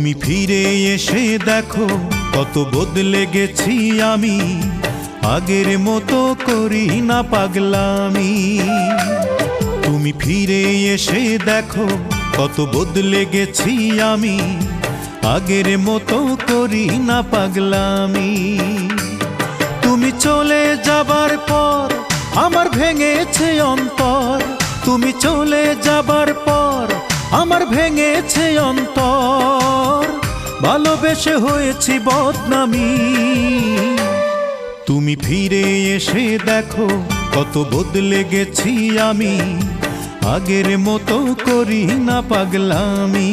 তুমি ফিরে এসে দেখো কত বদলে গেছি আমি, আগের মতো করি না পাগলামি। তুমি ফিরে এসে দেখো কত বদলে গেছি আমি, আগের মতো করি না পাগলামি। তুমি চলে যাবার পর আমার ভেঙেছে অন্তর, তুমি চলে যাবার পর আমার ভেঙেছে অন্তর, ভালোবেসে হয়েছি বদনামি। তুমি ফিরে এসে দেখো কত বদলে গেছি আমি, আগের মতো করি না পাগলামি।